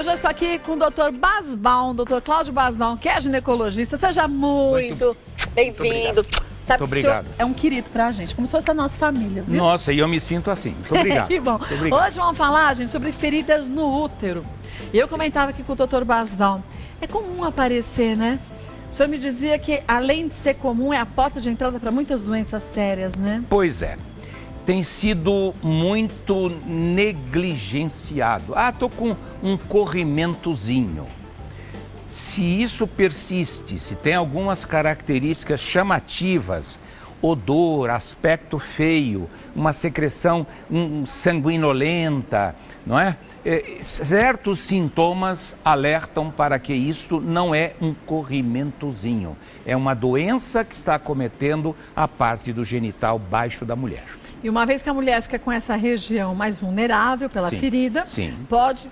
hoje eu estou aqui com o Dr. Basbaum, Dr. Cláudio Basbaum, que é ginecologista. Seja muito bem-vindo. Sabe Muito obrigado. É um querido pra gente, como se fosse da nossa família, viu? Nossa, e eu me sinto assim. Muito obrigado. Que bom. Muito obrigado. Hoje vamos falar, gente, sobre feridas no útero. E eu comentava aqui com o Dr. Basbaum. É comum aparecer, né? O senhor me dizia que, além de ser comum, é a porta de entrada para muitas doenças sérias, né? Pois é. Tem sido muito negligenciado. Tô com um corrimentozinho. Se isso persiste, se tem algumas características chamativas, odor, aspecto feio, uma secreção sanguinolenta, não é? Certos sintomas alertam para que isso não é um corrimentozinho. É uma doença que está acometendo a parte do genital baixo da mulher. E uma vez que a mulher fica com essa região mais vulnerável pela ferida, pode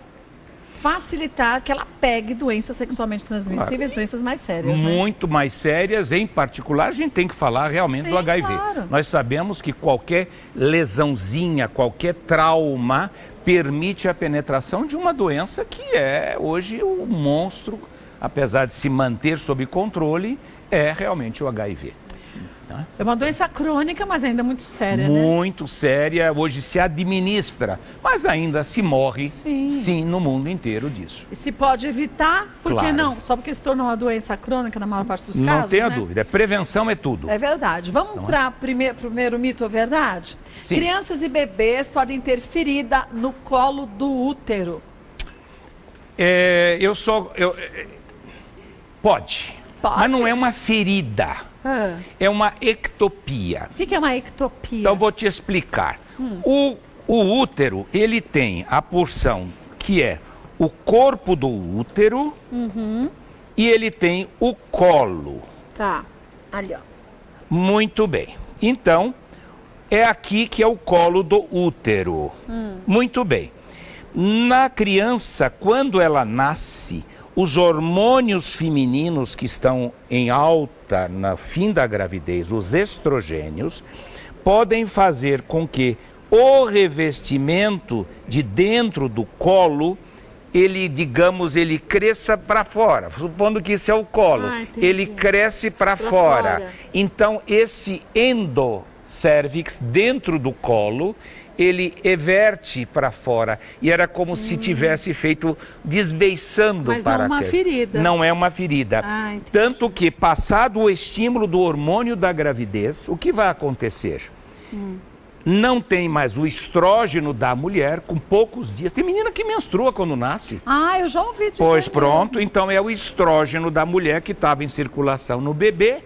facilitar que ela pegue doenças sexualmente transmissíveis, doenças mais sérias, né? Muito mais sérias, em particular, a gente tem que falar realmente do HIV. Claro. Nós sabemos que qualquer lesãozinha, qualquer trauma permite a penetração de uma doença que é hoje o monstro, apesar de se manter sob controle, é realmente o HIV. É uma doença crônica, mas ainda muito séria, muito séria, hoje se administra, mas ainda se morre, sim, no mundo inteiro disso. E se pode evitar, por que não? Só porque se tornou uma doença crônica na maior parte dos casos, não tenha dúvida, prevenção é tudo. É verdade. Vamos para o primeiro mito ou verdade? Sim. Crianças e bebês podem ter ferida no colo do útero. Pode, mas não é uma ferida. É uma ectopia. O que é uma ectopia? Então, vou te explicar. O útero, ele tem a porção que é o corpo do útero e ele tem o colo. Tá, ali ó. Muito bem. Então, é aqui que é o colo do útero. Muito bem. Na criança, quando ela nasce, os hormônios femininos que estão em alta no fim da gravidez, os estrogênios, podem fazer com que o revestimento de dentro do colo, ele cresça para fora. Supondo que isso é o colo, ele cresce para fora. Então, esse endocérvix dentro do colo, ele everte para fora e era como se tivesse feito desbeiçando para Mas não é uma ferida. Não é uma ferida. Tanto que, passado o estímulo do hormônio da gravidez, o que vai acontecer? Não tem mais o estrógeno da mulher com poucos dias. Tem menina que menstrua quando nasce. Eu já ouvi disso. Pois pronto, então é o estrógeno da mulher que estava em circulação no bebê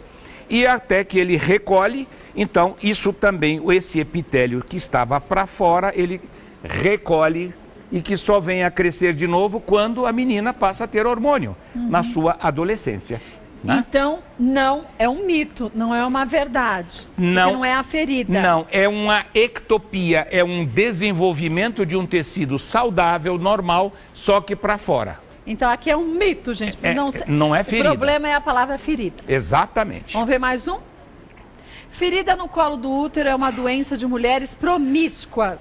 e até que ele recolhe. Então, isso também, esse epitélio que estava para fora, ele recolhe e que só vem a crescer de novo quando a menina passa a ter hormônio na sua adolescência. Né? Então, não é um mito, não é uma verdade. Não, não é a ferida. Não, é uma ectopia, é um desenvolvimento de um tecido saudável, normal, só que para fora. Então, aqui é um mito, gente. Não é ferida. O problema é a palavra ferida. Exatamente. Vamos ver mais um? Ferida no colo do útero é uma doença de mulheres promíscuas.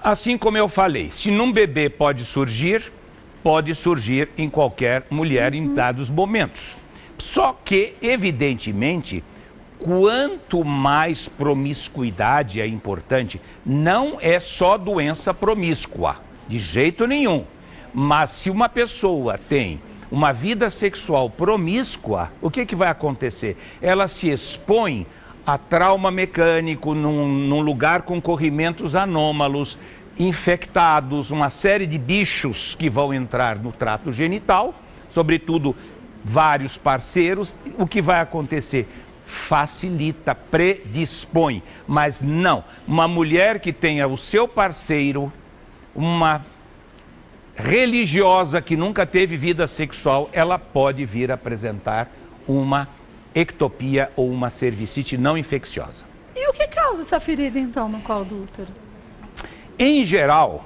Assim como eu falei, se num bebê pode surgir em qualquer mulher em dados momentos. Só que, evidentemente, quanto mais promiscuidade é importante, não é só doença promíscua, de jeito nenhum. Mas se uma pessoa tem uma vida sexual promíscua, o que vai acontecer? Ela se expõe a trauma mecânico num lugar com corrimentos anômalos, infectados, uma série de bichos que vão entrar no trato genital, sobretudo vários parceiros. O que vai acontecer? Facilita, predispõe, mas não. Uma mulher que tenha o seu parceiro, uma religiosa que nunca teve vida sexual, ela pode vir a apresentar uma ectopia ou uma cervicite não infecciosa. E o que causa essa ferida, então, no colo do útero? Em geral,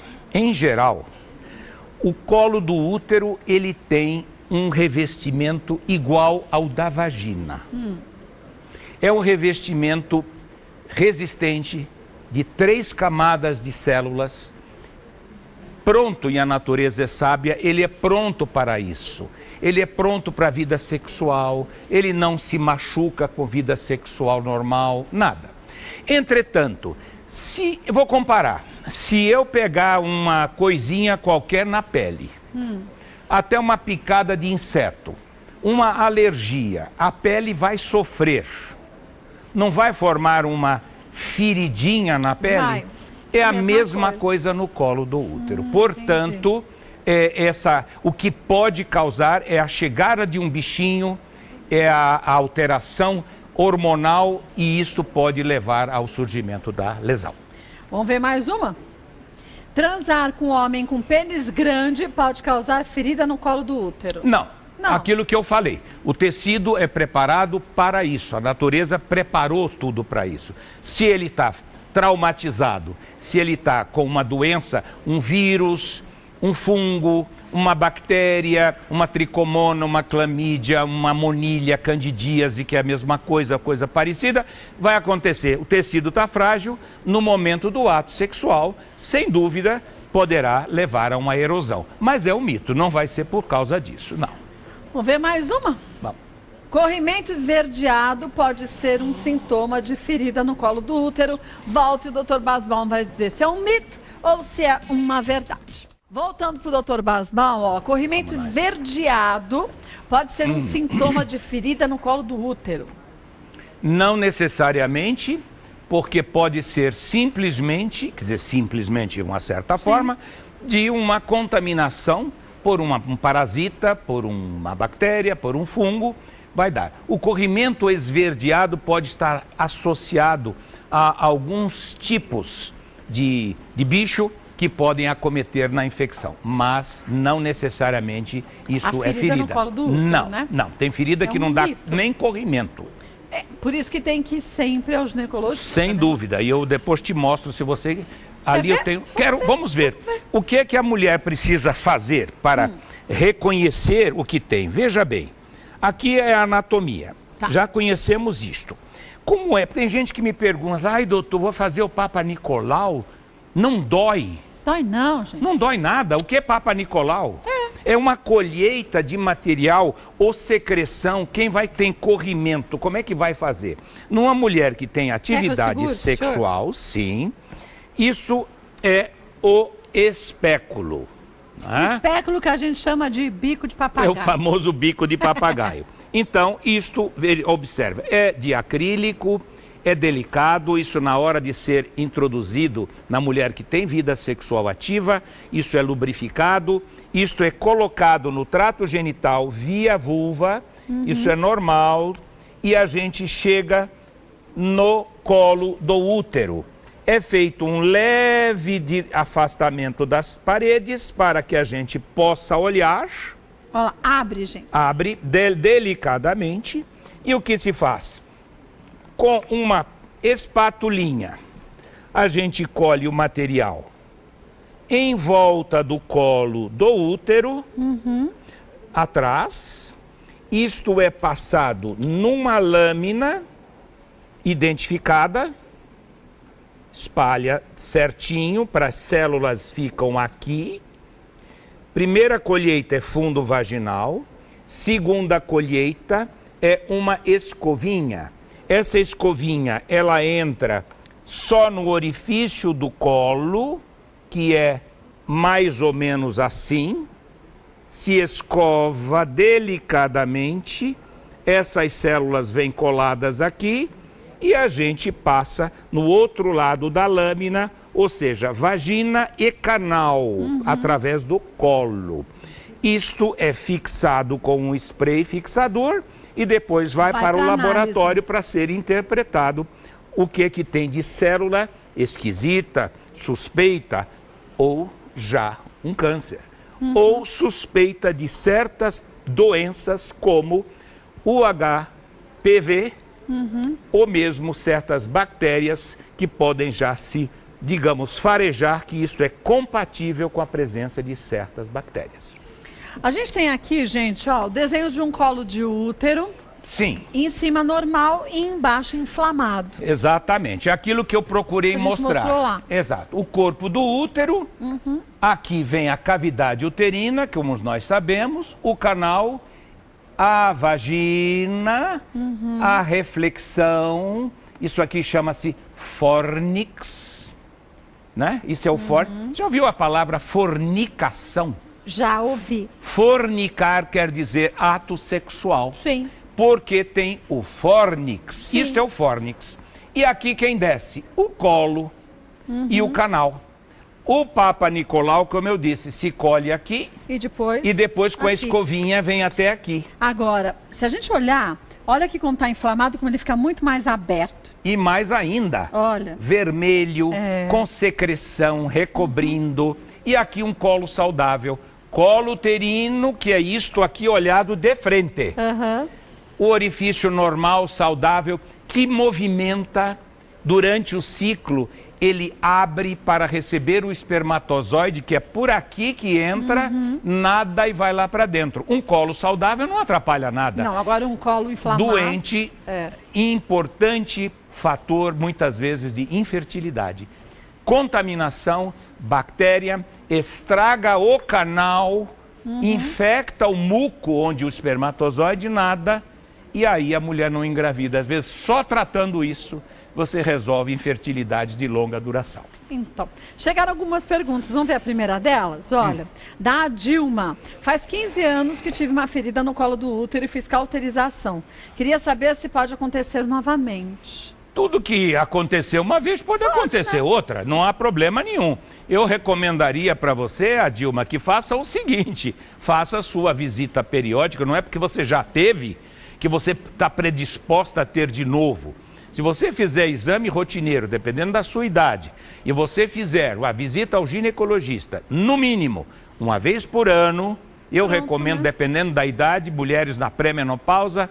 o colo do útero, ele tem um revestimento igual ao da vagina. É um revestimento resistente de 3 camadas de células pronto, e a natureza é sábia, ele é pronto para isso. Ele é pronto para a vida sexual, ele não se machuca com vida sexual normal, nada. Entretanto, eu vou comparar, se eu pegar uma coisinha qualquer na pele, até uma picada de inseto, uma alergia, a pele vai sofrer, não vai formar uma feridinha na pele? Vai. É a mesma coisa no colo do útero. Portanto, o que pode causar é a chegada de um bichinho, é a alteração hormonal, e isso pode levar ao surgimento da lesão. Vamos ver mais uma? Transar com um homem com pênis grande pode causar ferida no colo do útero? Não. Não. Aquilo que eu falei, o tecido é preparado para isso, a natureza preparou tudo para isso. Se ele está traumatizado, se ele está com uma doença, um vírus, um fungo, uma bactéria, uma tricomona, uma clamídia, uma monilha, candidíase, que é a mesma coisa, coisa parecida, vai acontecer. O tecido está frágil, no momento do ato sexual, sem dúvida, poderá levar a uma erosão. Mas é um mito, não vai ser por causa disso, não. Vamos ver mais uma? Vamos. Corrimento esverdeado pode ser um sintoma de ferida no colo do útero. Volta e o Dr. Basbaum vai dizer se é um mito ou se é uma verdade. Voltando para o Dr. Basbaum, ó, corrimento esverdeado pode ser um sintoma de ferida no colo do útero. Não necessariamente, porque pode ser simplesmente, quer dizer, simplesmente de uma certa forma, de uma contaminação por um parasita, por uma bactéria, por um fungo, vai dar. O corrimento esverdeado pode estar associado a alguns tipos de bicho que podem acometer na infecção, mas não necessariamente isso é ferida. No colo do útero, não, né? não, tem ferida que não dá nem corrimento. É, por isso que tem que ir sempre ao ginecologista. Sem dúvida, e eu depois te mostro se você... Ali eu tenho... Vamos ver. O que é que a mulher precisa fazer para reconhecer o que tem? Veja bem, aqui é a anatomia. Tá. Já conhecemos isto. Como é? Tem gente que me pergunta, ai doutor, vou fazer o Papa Nicolau, não dói? Dói não, gente. Não dói nada. O que é Papa Nicolau? É uma colheita de material ou secreção. Quem vai ter corrimento, como é que vai fazer? Numa mulher que tem atividade sexual, sim, isso é o espéculo. Né? Espéculo que a gente chama de bico de papagaio. É o famoso bico de papagaio. Então, isto, observa, é de acrílico, é delicado, isso na hora de ser introduzido na mulher que tem vida sexual ativa, isso é lubrificado, isto é colocado no trato genital via vulva, isso é normal, e a gente chega no colo do útero. É feito um leve afastamento das paredes para que a gente possa olhar. Olha, abre, gente. Abre delicadamente. E o que se faz? Com uma espatulinha, a gente colhe o material em volta do colo do útero, atrás. Isto é passado numa lâmina identificada, espalha certinho, para as células ficam aqui. Primeira colheita é fundo vaginal, segunda colheita é uma escovinha. Essa escovinha, ela entra só no orifício do colo, que é mais ou menos assim, se escova delicadamente, essas células vêm coladas aqui, e a gente passa no outro lado da lâmina, ou seja, vagina e canal, através do colo. Isto é fixado com um spray fixador e depois vai para o laboratório para ser interpretado o que tem de célula esquisita, suspeita ou já um câncer. Ou suspeita de certas doenças como o HPV, ou mesmo certas bactérias que podem já se, digamos, farejar que isso é compatível com a presença de certas bactérias. A gente tem aqui, gente, ó, o desenho de um colo de útero, Sim. Em cima normal e embaixo inflamado. Exatamente. É aquilo que eu procurei mostrar. Mostrou lá. Exato. O corpo do útero, aqui vem a cavidade uterina, que como nós sabemos, o canal, a vagina, a reflexão, isso aqui chama-se fornix, né? Isso é o fornix. Já ouviu a palavra fornicação? Já ouvi. Fornicar quer dizer ato sexual. Sim. Porque tem o fornix. Sim. Isso é o fornix. E aqui quem desce? O colo e o canal. O Papa Nicolau, como eu disse, se colhe aqui e depois com aqui. a escovinha vem até aqui. Agora, se a gente olhar, olha aqui como está inflamado, como ele fica muito mais aberto. E mais ainda, olha, vermelho, com secreção, recobrindo. E aqui um colo saudável. Colo uterino, que é isto aqui olhado de frente. O orifício normal, saudável, que movimenta durante o ciclo. Ele abre para receber o espermatozoide, que é por aqui que entra, nada e vai lá para dentro. Um colo saudável não atrapalha nada. Não, agora um colo inflamado. Doente, importante fator, muitas vezes, de infertilidade. Contaminação, bactéria, estraga o canal, infecta o muco onde o espermatozoide nada, e aí a mulher não engravida. Às vezes, só tratando isso, você resolve infertilidade de longa duração. Então, chegaram algumas perguntas. Vamos ver a primeira delas? Olha, da Dilma. Faz 15 anos que tive uma ferida no colo do útero e fiz cauterização. Queria saber se pode acontecer novamente. Tudo que aconteceu uma vez pode acontecer outra, não há problema nenhum. Eu recomendaria para você, a Dilma, que faça o seguinte: faça a sua visita periódica, não é porque você já teve que você está predisposta a ter de novo. Se você fizer exame rotineiro, dependendo da sua idade, e você fizer a visita ao ginecologista, no mínimo, uma vez por ano, eu recomendo, dependendo da idade, mulheres na pré-menopausa,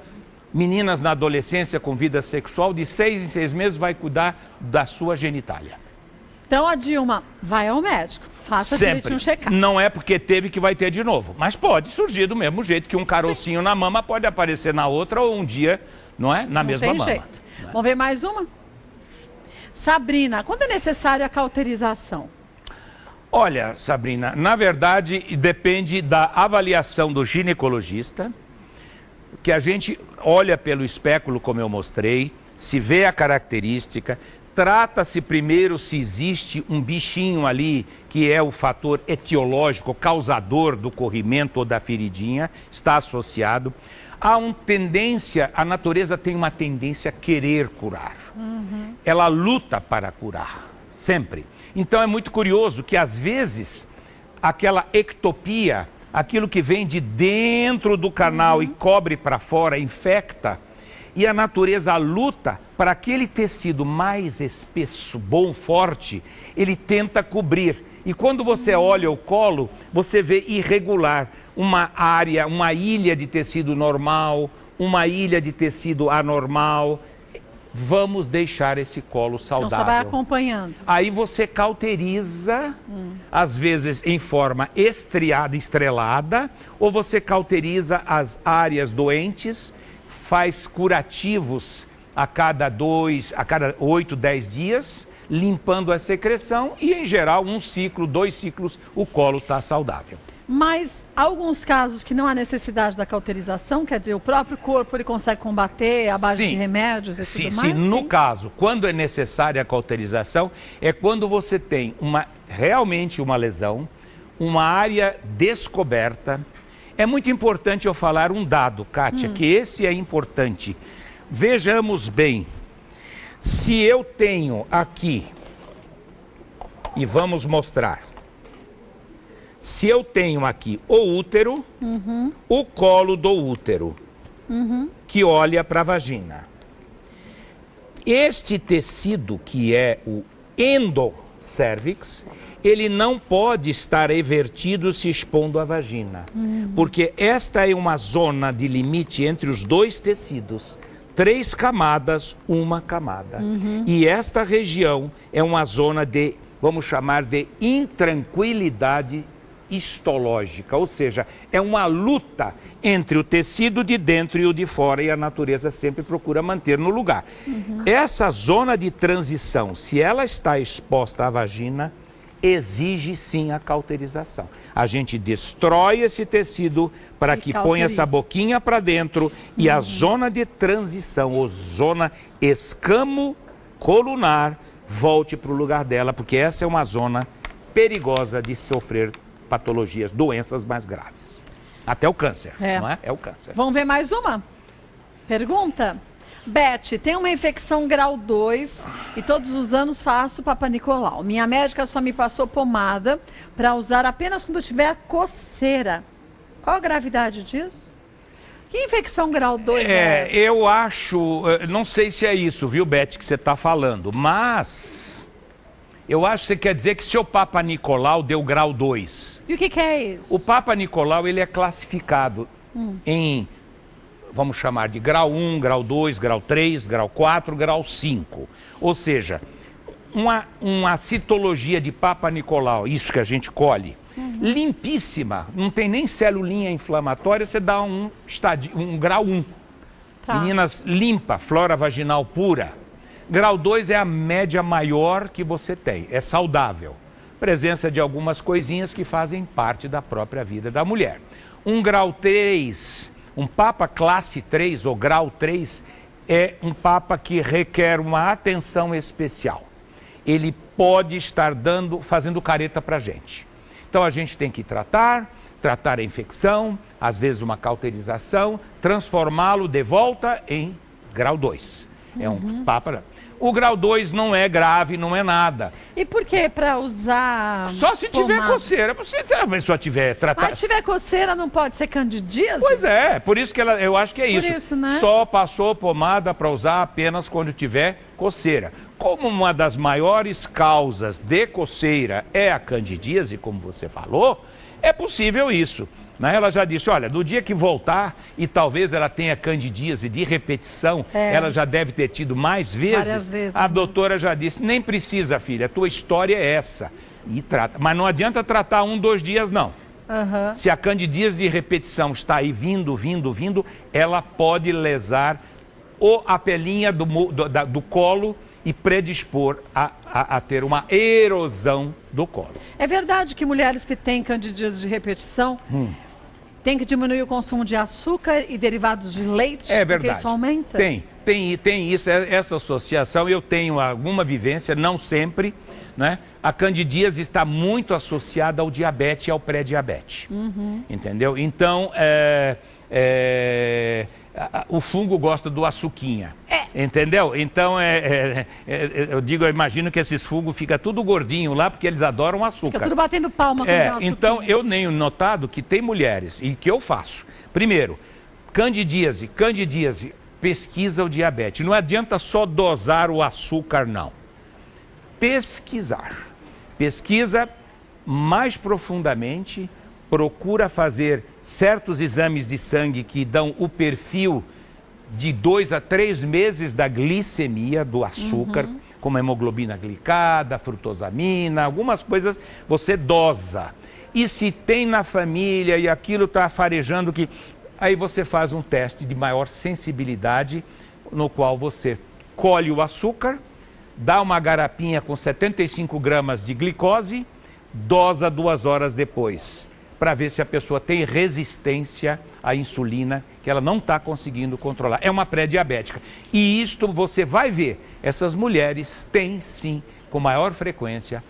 meninas na adolescência com vida sexual, de 6 em 6 meses vai cuidar da sua genitália. Então a Dilma vai ao médico, faça direitinho um check-up. Não é porque teve que vai ter de novo, mas pode surgir do mesmo jeito que um carocinho na mama pode aparecer na outra ou um dia, não é? Na mesma mama. Jeito. Vamos ver mais uma? Sabrina, quando é necessária a cauterização? Olha, Sabrina, na verdade depende da avaliação do ginecologista, que a gente olha pelo espéculo, como eu mostrei, se vê a característica, trata-se primeiro se existe um bichinho ali, que é o fator etiológico, causador do corrimento ou da feridinha, está associado. Há uma tendência, a natureza tem uma tendência a querer curar. Ela luta para curar, sempre. Então é muito curioso que às vezes aquela ectopia, aquilo que vem de dentro do canal e cobre para fora, infecta, e a natureza luta para aquele tecido mais espesso, bom, forte, ele tenta cobrir. E quando você olha o colo, você vê irregular, uma área, uma ilha de tecido normal, uma ilha de tecido anormal. Vamos deixar esse colo saudável. Então só vai acompanhando. Aí você cauteriza, às vezes em forma estriada, estrelada, ou você cauteriza as áreas doentes, faz curativos a cada 8, 10 dias, limpando a secreção e, em geral, 1 ciclo, 2 ciclos, o colo está saudável. Mas alguns casos que não há necessidade da cauterização, quer dizer, o próprio corpo ele consegue combater à base de remédios e tudo mais? No caso, quando é necessária a cauterização, é quando você tem realmente uma lesão, uma área descoberta. É muito importante eu falar um dado, Kátia, que esse é importante. Vejamos bem, se eu tenho aqui, e vamos mostrar, se eu tenho aqui o útero, o colo do útero, que olha para a vagina. Este tecido, que é o endocérvix, ele não pode estar evertido se expondo à vagina. Porque esta é uma zona de limite entre os dois tecidos. 3 camadas, 1 camada. E esta região é uma zona de, vamos chamar de intranquilidade histológica, ou seja, é uma luta entre o tecido de dentro e o de fora, e a natureza sempre procura manter no lugar. Essa zona de transição, se ela está exposta à vagina, exige sim a cauterização. A gente destrói esse tecido para que ponha essa boquinha para dentro e a zona de transição, ou zona escamo-colunar, volte para o lugar dela, porque essa é uma zona perigosa de sofrer patologias, doenças mais graves. Até o câncer, não é? É o câncer. Vamos ver mais uma? Pergunta? Beth, tem uma infecção grau 2 e todos os anos faço Papa Nicolau. Minha médica só me passou pomada para usar apenas quando tiver coceira. Qual a gravidade disso? Que infecção grau 2 é essa? Eu acho, não sei se é isso, viu, Beth, que você está falando, mas eu acho que você quer dizer que seu Papa Nicolau deu grau 2. E o que é isso? O Papa Nicolau, ele é classificado em... vamos chamar de grau 1, grau 2, grau 3, grau 4, grau 5. Ou seja, uma citologia de Papa Nicolau, isso que a gente colhe, limpíssima, não tem nem celulinha inflamatória, você dá um grau 1. Meninas, limpa, flora vaginal pura. Grau 2 é a média maior que você tem, é saudável. Presença de algumas coisinhas que fazem parte da própria vida da mulher. Um grau 3... um Papa classe 3 ou grau 3 é um Papa que requer uma atenção especial. Ele pode estar fazendo careta para a gente. Então a gente tem que tratar a infecção, às vezes uma cauterização, transformá-lo de volta em grau 2. É um Papa... O grau 2 não é grave, não é nada. E por que para usar... Só se tiver coceira. Se a pessoa tiver tratado... Mas se tiver coceira, não pode ser candidíase? Pois é, por isso que eu acho que é isso. Por isso, né? Só passou pomada para usar apenas quando tiver coceira. Como uma das maiores causas de coceira é a candidíase, como você falou, é possível isso. Né? Ela já disse, olha, no dia que voltar, e talvez ela tenha candidíase de repetição, ela já deve ter tido mais vezes. Várias vezes, a doutora já disse, nem precisa, filha, a tua história é essa. E trata. Mas não adianta tratar 1, 2 dias, não. Se a candidíase de repetição está aí vindo, ela pode lesar a pelinha do colo e predispor a ter uma erosão do colo. É verdade que mulheres que têm candidíase de repetição têm que diminuir o consumo de açúcar e derivados de leite? É verdade. Porque isso aumenta? Tem isso, essa associação. Eu tenho alguma vivência, não sempre, né? A candidíase está muito associada ao diabetes e ao pré-diabetes. Entendeu? Então, o fungo gosta do açuquinha. Entendeu? Então, eu imagino que esses fungos ficam tudo gordinho lá, porque eles adoram açúcar. Fica tudo batendo palma com o então, eu tenho notado que tem mulheres, e que eu faço. Primeiro, candidíase, pesquisa o diabetes. Não adianta só dosar o açúcar, não. Pesquisa mais profundamente, procura fazer certos exames de sangue que dão o perfil de 2 a 3 meses da glicemia do açúcar, como a hemoglobina glicada, a frutosamina, algumas coisas você dosa. E se tem na família e aquilo está farejando, aí você faz um teste de maior sensibilidade, no qual você colhe o açúcar, dá uma garapinha com 75 gramas de glicose, dosa 2 horas depois, para ver se a pessoa tem resistência à insulina, que ela não está conseguindo controlar. É uma pré-diabética. E isto você vai ver, essas mulheres têm sim, com maior frequência,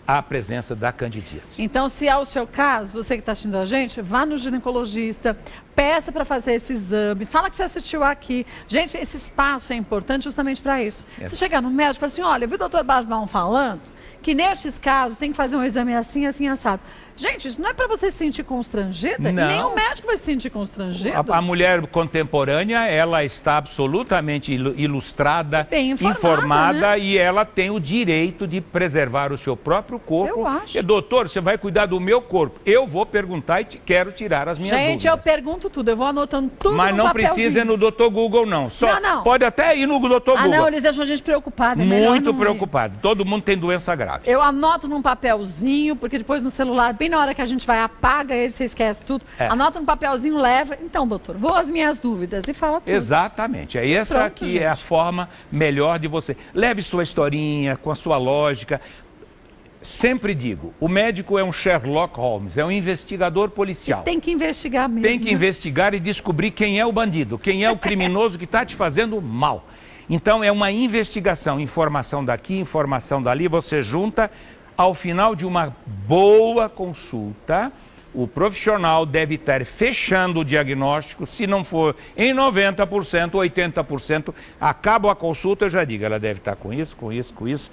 a presença da candidíase. Então, se é o seu caso, você que está assistindo a gente, vá no ginecologista, peça para fazer esses exames, fala que você assistiu aqui. Gente, esse espaço é importante justamente para isso. Você chegar no médico e falar assim, olha, viu o doutor Basbaum falando que nestes casos tem que fazer um exame assim, assim, assado. Gente, isso não é para você se sentir constrangida? Não. E nem o médico vai se sentir constrangido. A mulher contemporânea, ela está absolutamente ilustrada, bem informada, né? E ela tem o direito de preservar o seu próprio corpo. Eu acho. E, doutor, você vai cuidar do meu corpo. Eu vou perguntar e quero tirar as minhas dúvidas. Gente, eu pergunto tudo, eu vou anotando tudo. Mas não precisa ir no doutor Google, não. Não. Pode até ir no doutor Google. Não, eles deixam a gente preocupada. Muito preocupado. Todo mundo tem doença grave. grave. Eu anoto num papelzinho, porque depois no celular, bem na hora que a gente vai, apaga ele, você esquece tudo. Anota num papelzinho, leva. Então, doutor, vou às minhas dúvidas e fala tudo. Exatamente. É essa Pronto, que gente. é a forma melhor de você. Leve sua historinha, com a sua lógica. Sempre digo, o médico é um Sherlock Holmes, é um investigador policial. E tem que investigar mesmo. Tem que investigar e descobrir quem é o bandido, quem é o criminoso que está te fazendo mal. Então é uma investigação, informação daqui, informação dali, você junta. Ao final de uma boa consulta, o profissional deve estar fechando o diagnóstico. Se não for em 90%, 80%, acaba a consulta, eu já digo, ela deve estar com isso, com isso, com isso.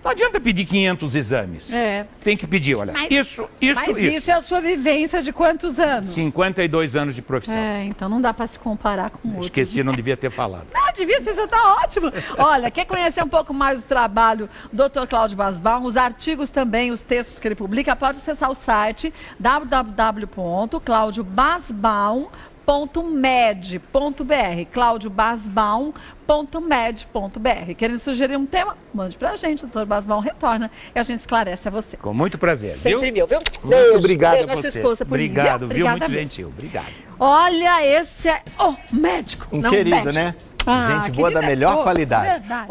Não adianta pedir 500 exames. Tem que pedir, olha, Mas isso. Isso é a sua vivência de quantos anos? 52 anos de profissão. Então não dá para se comparar com outros. Esqueci, não devia ter falado. Não, devia ser, você tá ótimo. Olha, quer conhecer um pouco mais do trabalho do Dr. Cláudio Basbaum, os artigos também, os textos que ele publica, pode acessar o site www.claudiobasbaum.med.br, claudiobasbaum.med.br. Querendo sugerir um tema? Mande pra gente, o Dr. Basbaum retorna e a gente esclarece a você. Com muito prazer. Sempre meu, viu? Muito obrigado beijo a na você. sua esposa por Obrigado, mim, viu? Obrigada Muito mesmo. gentil. Obrigado. Olha, esse é o médico. Um não querido, médico. né? Ah, Gente boa da querido é melhor todo, qualidade. verdade.